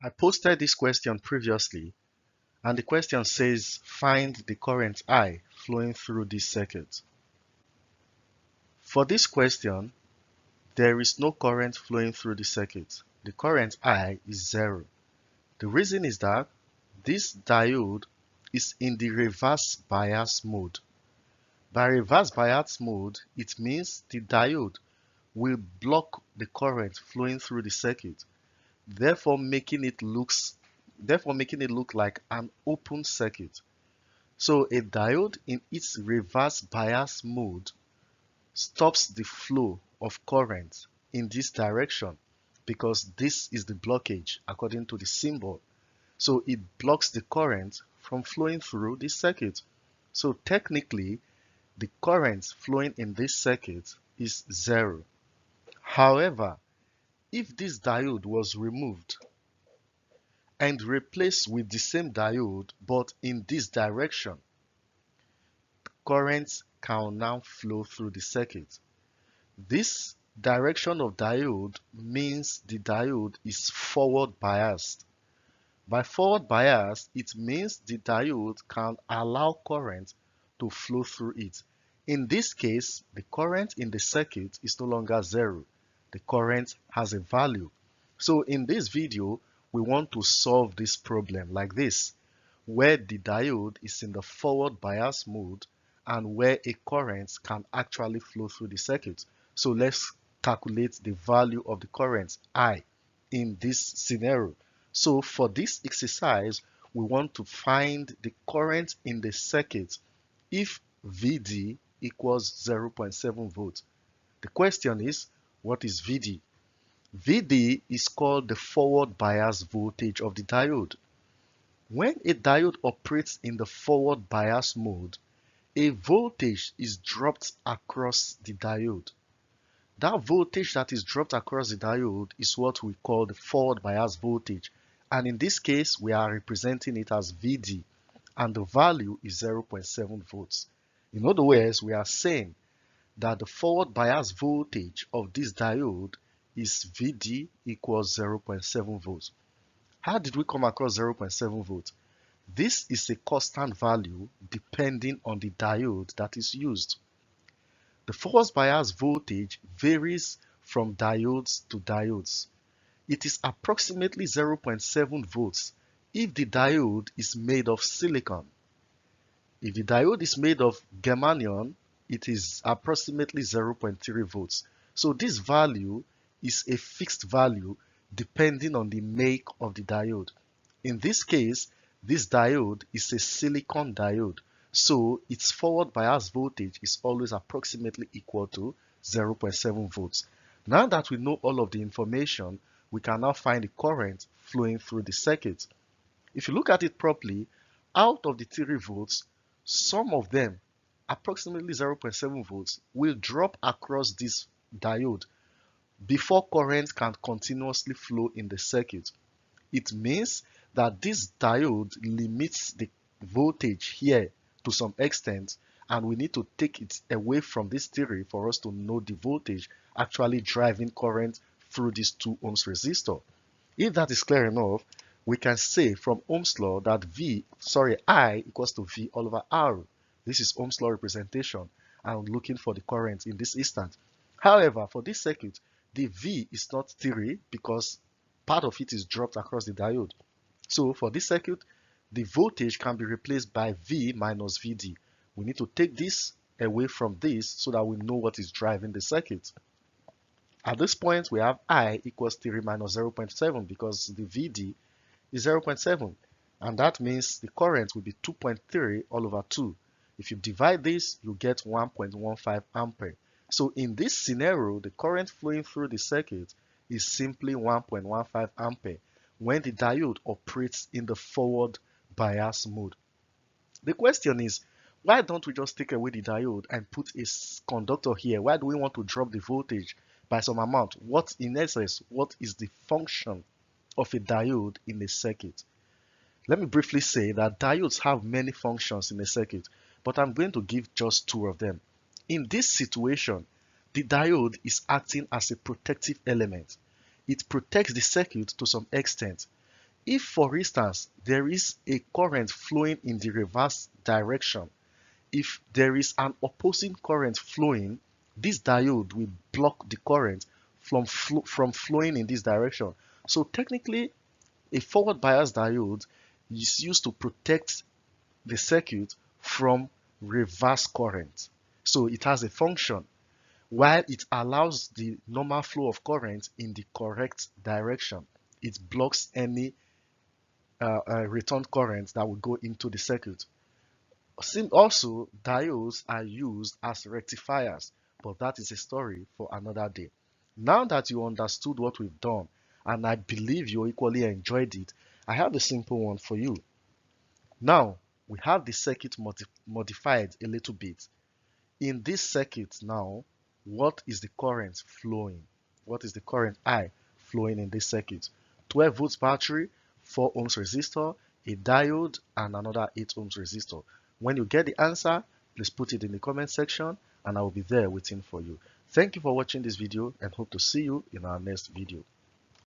I posted this question previously, and the question says find the current I flowing through this circuit. For this question, there is no current flowing through the circuit. The current I is zero. The reason is that this diode is in the reverse bias mode. By reverse bias mode, it means the diode will block the current flowing through the circuit, therefore making it look like an open circuit. So a diode in its reverse bias mode stops the flow of current in this direction because this is the blockage according to the symbol. So it blocks the current from flowing through this circuit. So technically, the current flowing in this circuit is zero. However, if this diode was removed and replaced with the same diode but in this direction, current can now flow through the circuit. This direction of diode means the diode is forward biased. By forward bias, it means the diode can allow current to flow through it. In this case, the current in the circuit is no longer zero. The current has a value. So in this video, we want to solve this problem like this, where the diode is in the forward bias mode and where a current can actually flow through the circuit. So let's calculate the value of the current I in this scenario. So for this exercise, we want to find the current in the circuit if Vd equals 0.7 volts. The question is, what is Vd? Vd is called the forward bias voltage of the diode. When a diode operates in the forward bias mode, a voltage is dropped across the diode. That voltage that is dropped across the diode is what we call the forward bias voltage. And in this case, we are representing it as Vd, and the value is 0.7 volts. In other words, we are saying that the forward bias voltage of this diode is Vd equals 0.7 volts. How did we come across 0.7 volts? This is a constant value depending on the diode that is used. The forward bias voltage varies from diodes to diodes. It is approximately 0.7 volts if the diode is made of silicon. If the diode is made of germanium, it is approximately 0.3 volts. So this value is a fixed value depending on the make of the diode. In this case, this diode is a silicon diode, so its forward bias voltage is always approximately equal to 0.7 volts. Now that we know all of the information, we can now find the current flowing through the circuit. If you look at it properly, out of the 3 volts, some of them, approximately 0.7 volts, will drop across this diode before current can continuously flow in the circuit. It means that this diode limits the voltage here to some extent, and we need to take it away from this theory for us to know the voltage actually driving current through this 2 ohms resistor. If that is clear enough, we can say from Ohm's law that I equals to V all over R. This is Ohm's law representation. I'm looking for the current in this instant. However, for this circuit, the V is not theory because part of it is dropped across the diode. So for this circuit, the voltage can be replaced by V minus Vd. We need to take this away from this so that we know what is driving the circuit. At this point, we have I equals 3 minus 0.7 because the Vd is 0.7. And that means the current will be 2.3 all over 2. If you divide this, you get 1.15 ampere. So in this scenario, the current flowing through the circuit is simply 1.15 ampere when the diode operates in the forward bias mode. The question is, why don't we just take away the diode and put a conductor here? Why do we want to drop the voltage by some amount? In essence, what is the function of a diode in a circuit? Let me briefly say that diodes have many functions in a circuit, but I'm going to give just 2 of them. In this situation, the diode is acting as a protective element. It protects the circuit to some extent. If, for instance, there is a current flowing in the reverse direction, if there is an opposing current flowing, this diode will block the current from flowing in this direction. So technically, a forward bias diode is used to protect the circuit from reverse current. So it has a function. While it allows the normal flow of current in the correct direction, it blocks any return current that will go into the circuit. Also, diodes are used as rectifiers, but that is a story for another day. Now that you understood what we've done, and I believe you equally enjoyed it, I have a simple one for you. Now, we have the circuit modified a little bit. In this circuit now, what is the current flowing? What is the current I flowing in this circuit? 12 volts battery, 4 ohms resistor, a diode, and another 8 ohms resistor. When you get the answer, please put it in the comment section and I will be there waiting for you. Thank you for watching this video and hope to see you in our next video.